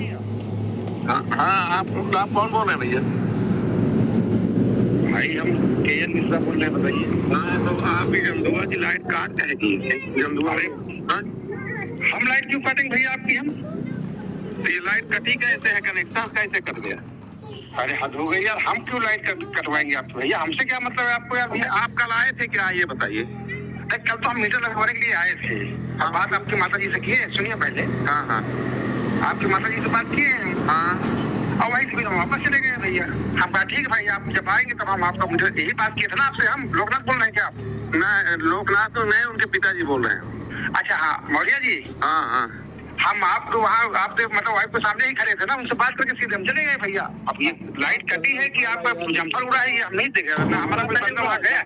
हाँ हाँ, आप कौन बोल रहे हैं भैया? भाई हम KN मिश्रा बोल रहे हैं, बताइए। हाँ, तो आप जमदुआ की लाइट काट कहेगी जमदुआ? हम लाइट क्यों काटेंगे भैया आपकी? हम तो ये लाइट कटी कैसे है, कनेक्शन कैसे कट गया? अरे हद हो गई यार, हम क्यों लाइट कटवाएंगे आपको भैया? हमसे क्या मतलब है आपको यार भैया? आप कल आए थे क्या, ये बताइए। कल तो हम मीटर लगवाने के लिए आए थे। हाँ, बात आपकी माता जी से की है, सुनिए पहले। हाँ हाँ, आपकी माता जी से बात किए हैं। हाँ, और वही फिर हम वापस चले गए भैया। हम कहा ठीक है भाई, आप जब आएंगे तब हम आपका मीटर, यही बात किए थे ना आपसे। हम लोकनाथ बोल रहे हैं क्या आप? मैं लोकनाथ तो नहीं, उनके पिताजी बोल रहे हैं। अच्छा हाँ, मौर्य जी। हाँ हाँ, हम आपको वहाँ आपके मतलब वाइफ के सामने ही खड़े थे ना, उनसे बात करके सीधे हम चले गए भैया। अब ये लाइट कटी है कि आपका जम्पर उड़ा है, ये हम नहीं देखे ना। हमारा कोई बंदा वहाँ गया,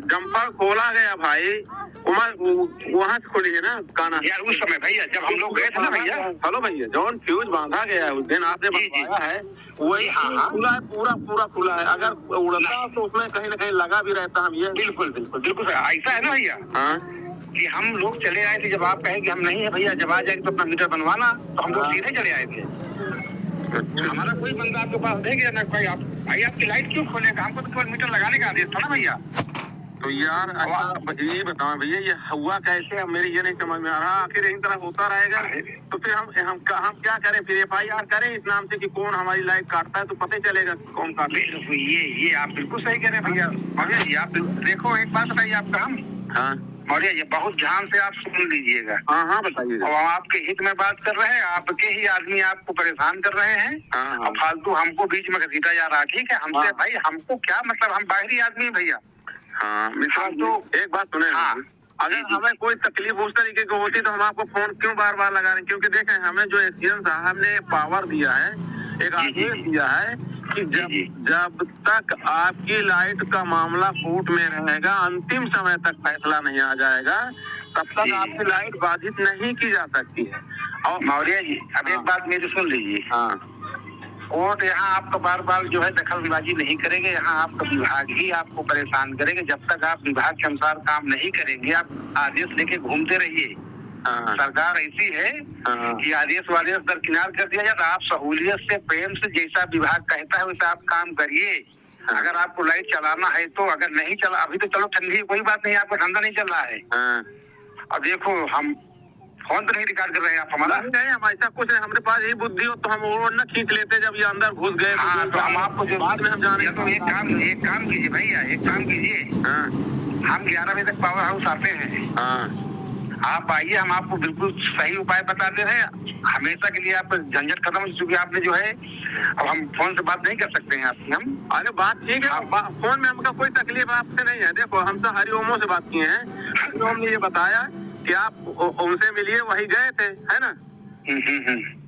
जम्पर खोला गया भाई, वहाँ से खोली है ना काना यार उस समय भैया जब हम लोग गए थे ना भैया। हेलो भैया, जौन फ्यूज बांधा गया है उस दिन आपने बनवाया है, वही खुला है, पूरा पूरा खुला है। अगर उड़ता तो उसमें कहीं ना कहीं लगा भी रहता। हम ये बिल्कुल बिल्कुल बिल्कुल ऐसा है ना भैया। हाँ, कि हम लोग चले आए थे, जब आप कहे कि हम नहीं है भैया, जब आ जाएंगे तो अपना मीटर बनवाना, तो हम लोग सीधे चले आए थे। हमारा कोई बंदा आपके पास दे गया ना भाई, आप भाई आपकी लाइट क्यों खोलेगा? हमको तो केवल मीटर लगाने का आदेश था ना भैया। तो यार ये बताओ भैया, ये हुआ कैसे? अब मेरी ये नहीं समझ में आ रहा। आखिर इन तरह होता रहेगा तो फिर हम क्या करें? फिर FIR करें इस नाम से कि कौन हमारी लाइट काटता है, तो पता ही चलेगा कौन काटता है। ये आप बिल्कुल सही कह रहे हैं भैया। मौर्य जी आप देखो, एक बात बताइए आपका। हम हाँ मौर्य जी बहुत ध्यान से आप सुन लीजिएगा। हाँ हाँ, बताइए। और आपके हित में बात कर रहे हैं, आपके ही आदमी आपको परेशान कर रहे हैं। हाँ, और फालतू हमको बीच में घसीटा जा रहा है। ठीक है, हमसे भाई हमको क्या मतलब? हम बाहरी आदमी है भैया। हाँ, तो एक बात सुने। हाँ, अगर हमें कोई तकलीफ उस तरीके की होती तो हम आपको फोन क्यों बार बार लगा रहे हैं? क्योंकि देखें, हमें जो SDM साहब ने पावर दिया है, एक आदेश दिया है कि जब तक आपकी लाइट का मामला कोर्ट में रहेगा, अंतिम समय तक फैसला नहीं आ जाएगा, तब तक आपकी लाइट बाधित नहीं की जा सकती है। और मौर्य जी अब एक बात मेरी सुन लीजिए। हाँ, कोर्ट यहाँ आपका बार बार जो है दखलंदाजी नहीं करेंगे। यहाँ आपका विभाग ही आपको परेशान करेंगे। जब तक आप विभाग के अनुसार काम नहीं करेंगे, आप आदेश लेके घूमते रहिए। सरकार ऐसी है कि आदेश वादेश दरकिनार कर दिया जाता। आप सहूलियत से, प्रेम से, जैसा विभाग कहता है वैसा आप काम करिए। अगर आपको लाइट चलाना है तो, अगर नहीं चला, अभी तो चलो ठंडी कोई बात नहीं, आपका धंधा नहीं चल रहा है। अब देखो, हम फोन तो नहीं रिकॉर्ड कर रहे हैं आप हमारा? नहीं, हम ऐसा कुछ नहीं। हमारे पास यही बुद्धि हो तो हम वो न खींच लेते जब ये अंदर घुस गए। हाँ, तो हम आपको जो बाद में हम जाने। तो एक काम कीजिए भैया, एक काम कीजिए। हम 11 बजे तक पावर हाउस आते हैं। आप आइए, हम आपको बिल्कुल सही उपाय बताते हैं। हमेशा के लिए आप झंझट खत्म, क्योंकि आपने जो है, अब हम फोन से बात नहीं कर सकते हैं आपकी। हम अरे बात ठीक है, फोन में हमका कोई तकलीफ आपसे नहीं है। देखो, हम तो हरिओमो से बात किए हैं। हरिओम ने ये बताया कि आप उनसे मिलिए, वही गए थे, है ना?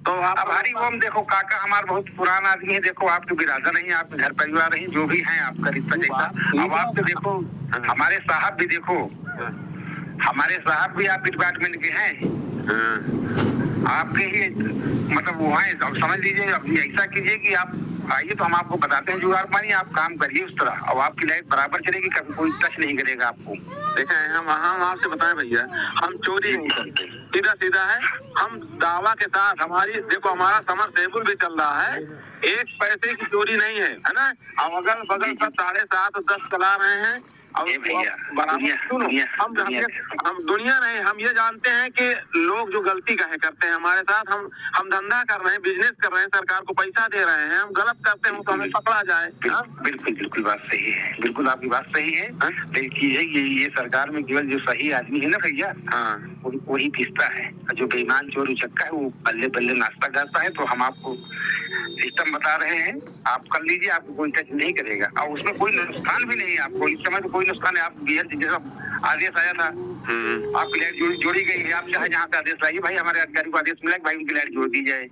तो आप अब हरिओम देखो, काका हमारा बहुत पुराना आदमी है। देखो, आपके बिरादर नहीं, आपके घर परिवार नहीं, जो भी है आपका रिश्ता जैसा। अब आप तो देखो, हमारे साहब भी देखो, हमारे साहब भी आप डिपार्टमेंट के हैं। आपके ही मतलब वो है। अब समझ लीजिए, अब ऐसा कीजिए कि आप आइए तो हम आपको बताते हैं जुगाड़ पानी, आप काम करिए उस तरह, और आपकी लाइफ बराबर चलेगी, कभी कोई टच नहीं करेगा आपको। देखें, हम आपसे बताएं भैया, हम चोरी नहीं करते, सीधा सीधा है। हम दावा के साथ, हमारी देखो, हमारा समर टेबल भी चल रहा है, एक पैसे की चोरी नहीं है ना? अब अगल बगल सब 7.5 10 चला रहे हैं। भैया हम दुनिया नहीं, हम ये जानते हैं कि लोग जो गलती करते हैं हमारे साथ, हम धंधा कर रहे हैं, बिजनेस कर रहे हैं, सरकार को पैसा दे रहे हैं, हम गलत करते हैं तो हमें पकड़ा जाए। बिल्कुल बिल्कुल बात सही है, बिल्कुल आपकी बात सही है। देखिए, ये सरकार में केवल जो सही आदमी है ना भैया, वही पिसता है। जो बेईमान चोर उचक्का है, वो बल्ले बल्ले नाश्ता करता है। तो हम आपको सिस्टम बता रहे हैं, आप कर लीजिए, आपको कोई टच नहीं करेगा, और उसमें कोई नुकसान भी नहीं है आपको। इस समय तो कोई नुकसान है। आप जैसा आदेश आया था, आपकी लाइट जोड़ी गई है, आप चाहे जहाँ से आदेश लाइए, भाई हमारे अधिकारी को आदेश मिला कि भाई उनकी लाइट जोड़ दी जाए।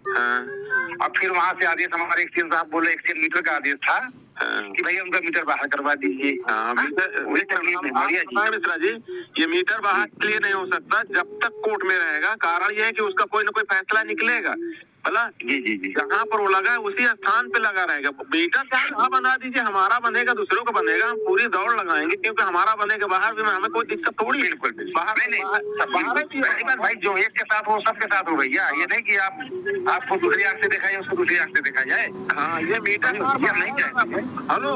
अब फिर वहाँ से आदेश, हमारे एक्सचेंज साहब बोले, एक्सचेंज मीटर का आदेश था कि भैया उनका मीटर बाहर करवा दीजिए। वही तकलीफ है मिश्रा जी, ये मीटर बाहर इसलिए नहीं हो सकता जब तक कोर्ट में रहेगा। कारण ये है कि उसका कोई ना कोई फैसला निकलेगा। बोला जहाँ पर वो लगा है उसी स्थान पे लगा रहेगा। मीटर चाहे वहाँ बना दीजिए, हमारा बनेगा दूसरों को बनेगा, हम पूरी दौड़ लगाएंगे क्योंकि हमारा बनेगा बाहर भी, हमें कोई दिक्कत थोड़ी। बिल्कुल बाहर भाई जो एक के साथ हो सबके साथ हो भैया, ये नहीं कि आपको दूसरी आंख से देखा जाए, उसको दूसरी आंख से देखा जाए। हाँ ये मीटर नहीं चाहिए। हेलो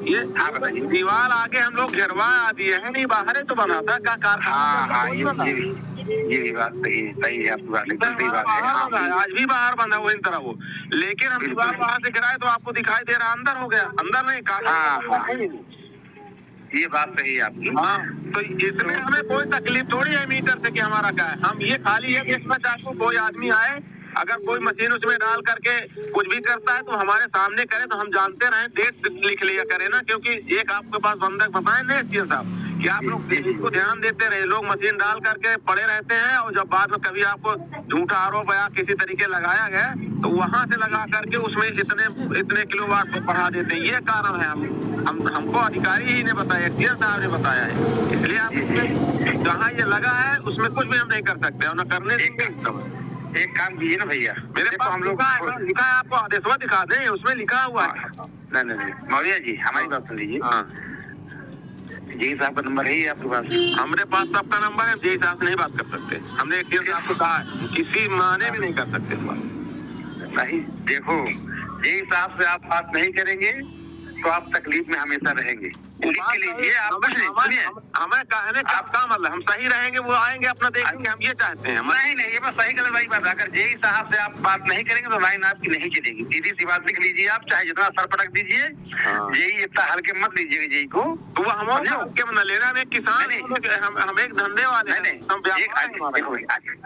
ये हाँ बताइए। दीवार आगे हम लोग घेरवा दिए हैं, नहीं बाहर तो बनाता क्या कारखाना। हाँ ये भी बात सही है आपकी बात, एकदम सही बात है। आज भी बाहर बंधा हुआ इन तरह वो, लेकिन हम दीवार बाहर से गिराए तो आपको दिखाई दे रहा अंदर हो गया, अंदर नहीं हाँ ये बात सही है आपकी। हाँ तो इसमें हमें कोई तकलीफ थोड़ी है मीटर से कि हमारा क्या है। हम ये खाली है देखना चाहते हो कोई आदमी आए, अगर कोई मशीन उसमें डाल करके कुछ भी करता है तो हमारे सामने करे तो हम जानते रहे, डेट लिख लिया करे ना, क्योंकि एक आपके पास बंधक बताए नहीं सीएम साहब कि आप लोग इसको ध्यान देते रहे। लोग मशीन डाल करके पड़े रहते हैं और जब बाद में कभी आपको झूठा आरोप या किसी तरीके लगाया गया तो वहां से लगा करके उसमें इतने किलोवाट बढ़ा देते हैं। ये कारण है हमको अधिकारी ही ने बताया, सीएम साहब ने बताया है, इसलिए आप जहाँ ये लगा है उसमें कुछ भी हम नहीं कर सकते और न करने देंगे। एक काम कीजिए ना भैया, मेरे पास हम लोग लिखा है, आपको आदेशवा दिखा दें, उसमें लिखा हुआ है। नहीं मौर्य जी हमारी बात सुन लीजिए। जी साहब का नंबर है आपके पास? हमारे पास सबका नंबर है, जी साहब से नहीं बात कर सकते। हमने एक चीज आपको कहा है, किसी माने भी नहीं कर सकते। नहीं देखो, जी साहब से आप बात नहीं करेंगे तो आप तकलीफ में हमेशा रहेंगे। लिख लीजिए आप, हमें कहने का आपका मतलब हम सही रहेंगे, वो आएंगे अपना देखेंगे, हम ये चाहते हैं। नहीं ये बस सही गलत वाली बात। अगर जेई साहब से आप बात नहीं करेंगे तो लाइन आपकी नहीं चलेगी। सीधी सी बात लिख लीजिए आप, चाहे जितना सर पटक दीजिए, जेई इतना हल्के मत लीजिएगा जेई को। तो वो हम लेना में किसान हम एक धंधे वाले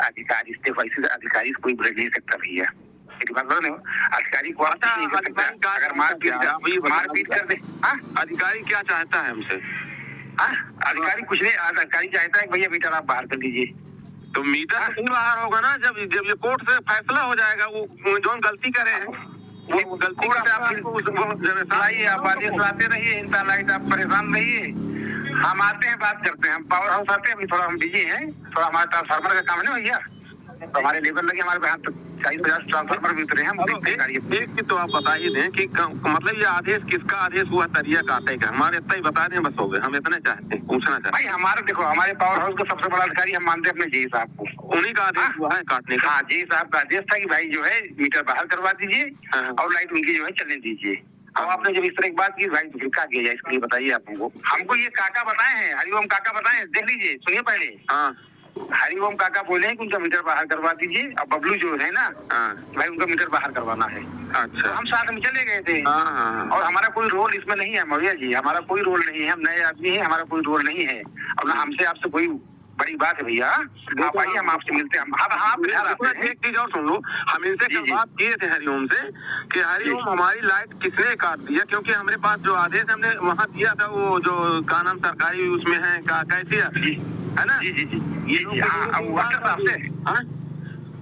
अधिकारी कोई ब्रेक नहीं सकता भैया, अधिकारी को अगर मारपीट कर दे। अधिकारी क्या चाहता है हमसे? अधिकारी कुछ नहीं, अधिकारी चाहता है भैया मीटर आप बाहर कर लीजिए। तो मीटर नहीं बाहर होगा ना जब ये कोर्ट से फैसला हो जाएगा। वो जो गलती करे हैं वो गलती करते आप आदेश लाते रहिए, लाइट आप परेशान रहिए, हम आते हैं बात करते हैं। हम पावर हाउस आते हैं, अभी थोड़ा हम बिजी हैं, थोड़ा हमारे ट्रांसफार्मर का काम है ना भैया, तो हमारे लेबर लगे हमारे यहाँ 40-50 ट्रांसफार्मर भी उतरे हैं। एक चीज तो आप बता ही दें कि मतलब ये आदेश किसका आदेश हुआ, तरिया काटेगा, हमारे इतना ही बता दें बस हो गए। हम इतने चाहते हैं, पूछना चाहते भाई। हमारे देखो, हमारे पावर हाउस का सबसे बड़ा अधिकारी हम मानते हैं अपने जी साहब को, उन्हीं का आदेश हुआ है काटने का। हाँ जी साहब का आदेश था कि भाई जो है मीटर बाहर करवा दीजिए और लाइट उनकी जो है चलने दीजिए। अब आपने जब इस तरह की बात की भाई तो फिर क्या किया जाए, इसके लिए बताइए आप हमको ये काका बताए हैं, हरिओम काका बताए, देख लीजिए, सुनिए पहले। हरिओम काका बोले हैं कि उनका मीटर बाहर करवा दीजिए। अब बबलू जो है ना भाई, उनका मीटर बाहर करवाना है। अच्छा, हम साथ में चले गए थे और हमारा कोई रोल इसमें नहीं है मौर्य जी, हमारा कोई रोल नहीं है, हम नए आदमी हैं, हमारा कोई रोल नहीं है। और ना हमसे आपसे कोई बड़ी बात है भैया, आप आइए, हम आपसे मिलते हैं। एक चीज और सुन लो, हम इनसे बात किए थे हरिओम से कि हरिओम हमारी लाइट किसने काट दिया, क्योंकि हमारे पास जो आदेश हमने वहाँ दिया था वो जो का नाम सरकारी उसमें है कैसी है ना। ये अख्तर साहब से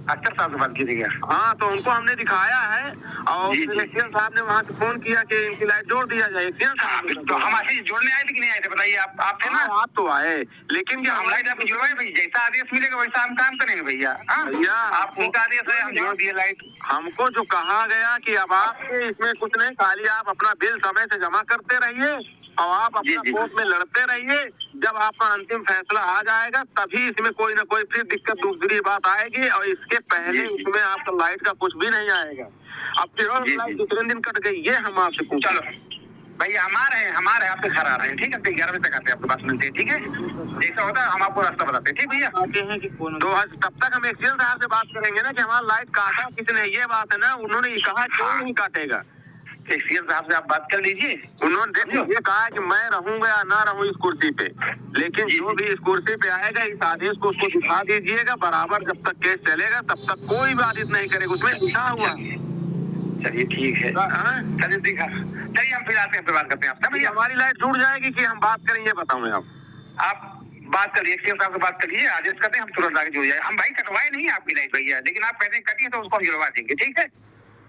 अख्तर साहब से बात की थी। हाँ तो उनको हमने दिखाया है और सीएम साहब ने वहाँ से फोन किया कि इनकी लाइट जोड़ दिया जाए। तो हम आशीष जोड़ने आए थे कि नहीं आए थे बताइए? आप थे ना? आप तो आए, लेकिन क्या हम लाइट आपको जोड़वाए भाई, जैसा आदेश मिलेगा वैसा हम काम करेंगे भैया। भैया आप उनका आदेश है, हम जोड़ दिए लाइट। हमको जो कहा गया कि अब आपके इसमें कुछ नहीं, खाली आप अपना बिल समय से जमा करते रहिए और आप अपना कोर्ट में लड़ते रहिए। जब आपका अंतिम फैसला आ जाएगा तभी इसमें कोई ना कोई फिर दिक्कत दूसरी बात आएगी, और इसके पहले इसमें आपका लाइट का कुछ भी नहीं आएगा। अब फिर लाइट दूसरे दिन कट गई, ये हम आपसे पूछा। चलो भैया हमारे आपसे घर आ रहे हैं, ठीक है? 11 बजे तक आते हैं, आपके पास मिलते हैं, ठीक है? जैसा होता है हम आपको रास्ता बताते हैं, ठीक भैया? तो तब तक हम एक्सीएम साहब से बात करेंगे ना कि हमारा लाइट काटा किसने, ये बात है ना। उन्होंने कहा क्यों नहीं काटेगा, एक्सीएम साहब से आप बात कर लीजिए। उन्होंने देखो ये कहा कि मैं रहूंगा या ना रहूं इस कुर्सी पे, लेकिन जो भी इस कुर्सी पे आएगा इस आदेश को उसको दिखा दीजिएगा बराबर। जब तक केस चलेगा तब तक कोई बाधित नहीं करेगा, उसमें लिखा हुआ। चलिए ठीक है, चलिए दिखा, चलिए हम फिर आते हैं, बात करते हैं आपसे। भैया हमारी लाइट जुड़ जाएगी कि हम बात करेंगे, बताऊंगे आप बात करिए, एक्सीएम साहब से बात करिए, आदेश करते हैं, हम तुरंत आगे जुड़ जाए। हम भाई कटवाए नहीं आपकी लाइट भैया, लेकिन आप कहते हैं कटिए तो उसको हम जुड़वा देंगे, ठीक है?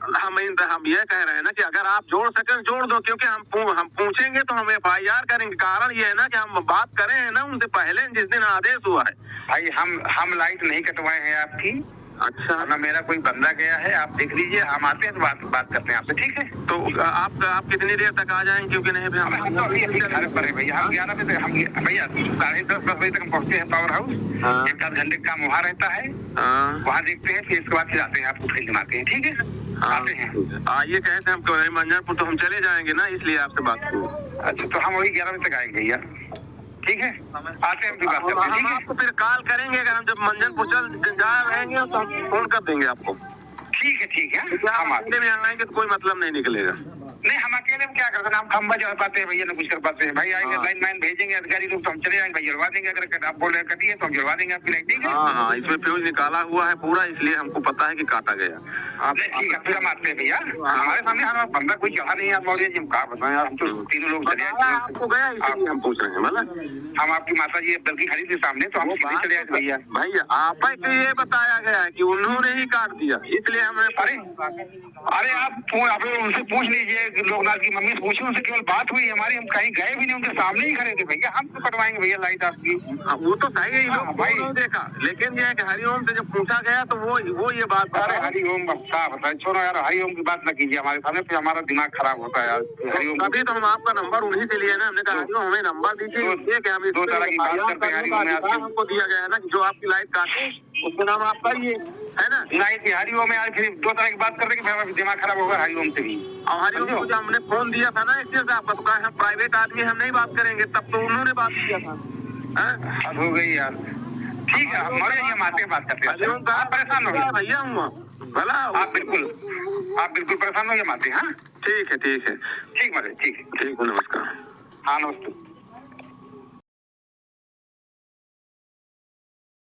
हम ये कह रहे हैं ना कि अगर आप जोड़ सकें जोड़ दो, क्योंकि हम पूछेंगे तो हम FIR करेंगे। कारण ये है ना कि हम बात करें हैं ना उनसे पहले जिस दिन आदेश हुआ है। भाई हम लाइट नहीं कटवाए हैं आपकी, अच्छा, ना मेरा कोई बंदा गया है, आप देख लीजिए, हम आते हैं तो बात करते हैं आपसे, ठीक है? तो आप कितनी देर तक आ जाएंगे, क्योंकि नहीं फिर हम तो अभी घर पर है भैया, हम 11 बजे, हम भैया 10:30-10 बजे तक हम पहुँचते हैं पावर हाउस। 1-8 घंटे का काम वहाँ रहता है, वहाँ देखते हैं, फिर इसके बाद फिर आते हैं, आपको फील्ड में आते हैं, ठीक है? आते हैं। आइए, कहे थे हमको मंजनपुर, तो हम चले जाएंगे ना, इसलिए आपसे बात की। अच्छा, तो हम वही 11 बजे तक आएंगे भैया, ठीक है? आते हैं, फिर बात करते हैं, ठीक है? आपको फिर कॉल करेंगे, अगर हम जब मंजनपुर चल जा रहेंगे तो हम फोन कर देंगे आपको। ठीक है, हम अकेले में आएंगे तो कोई मतलब नहीं निकलेगा। नहीं, हम अकेले में क्या करते हैं, हम खंबा जोड़ पाते हैं भैया, ना कुछ कर पाते हैं भाई। आएंगे लाइन मैन भेजेंगे अधिकारी लोग, तो हम चले जाएंगे भाई, जुड़वा देंगे। अगर आप बोल रहे कटी है तो हम जुड़वा देंगे आपकी लाइन, ठीक है? हाँ, इसमें फ्यूज निकाला हुआ है पूरा, इसलिए हमको पता है कि काटा गया। ठीक है, फिर हम आते हैं भैया। हमारे सामने हमारा बंदा कोई चढ़ा नहीं है, मौर्य जी, हम कहा बताएं यार, हम तो 3 लोग चले आए, आपको गया इसलिए हम पूछ रहे हैं। मतलब हम आपकी माता जी बल्कि खड़ी थी सामने, तो हम सीधे चले आए भैया। भैया, आप ये बताया गया है कि उन्होंने ही काट दिया, इसलिए हमें। अरे आप उनसे पूछ लीजिए, लोकनाथ की मम्मी से पूछिए, उनसे केवल बात हुई हमारी, हम कहीं गए भी नहीं, उनके सामने ही खड़े थे भैया। हम तो कटवाएंगे भैया लाइट आपकी। वो तो सही है भाई, देखा, लेकिन ये है कि हरिओम से जब पूछा गया तो वो ये बात। अरे हरिओम क्या बताए, छोड़ो यार, हरिओम की बात न कीजिए हमारे सामने, फिर हमारा दिमाग खराब होता है यार। हरिओम, अभी तो हम आपका नंबर उन्हीं से लिए ना, हमने कहा हरिओम हमें नंबर दीजिए कि हम 2 तरह की बात करते हैं हरिओम में। हमको दिया गया है ना कि जो आपकी लाइट काटे उसका नाम आपका ही है ना। नहीं, हरिओम में आज फिर 2 तरह की बात करते कि हमारा दिमाग खराब होगा हरिओम से भी। और हरिओम को जब हमने फोन दिया था ना इसलिए आपका, तो कहा हम प्राइवेट आदमी हम नहीं बात करेंगे, तब तो उन्होंने बात किया था। अब हो गई यार, ठीक है, हम आते हैं, बात करते हैं। आप परेशान हो गए भैया हूँ भला, आप बिल्कुल परेशान हो, हम आते हैं। हाँ, ठीक है, ठीक मरे, ठीक है, नमस्कार। हाँ, नमस्ते।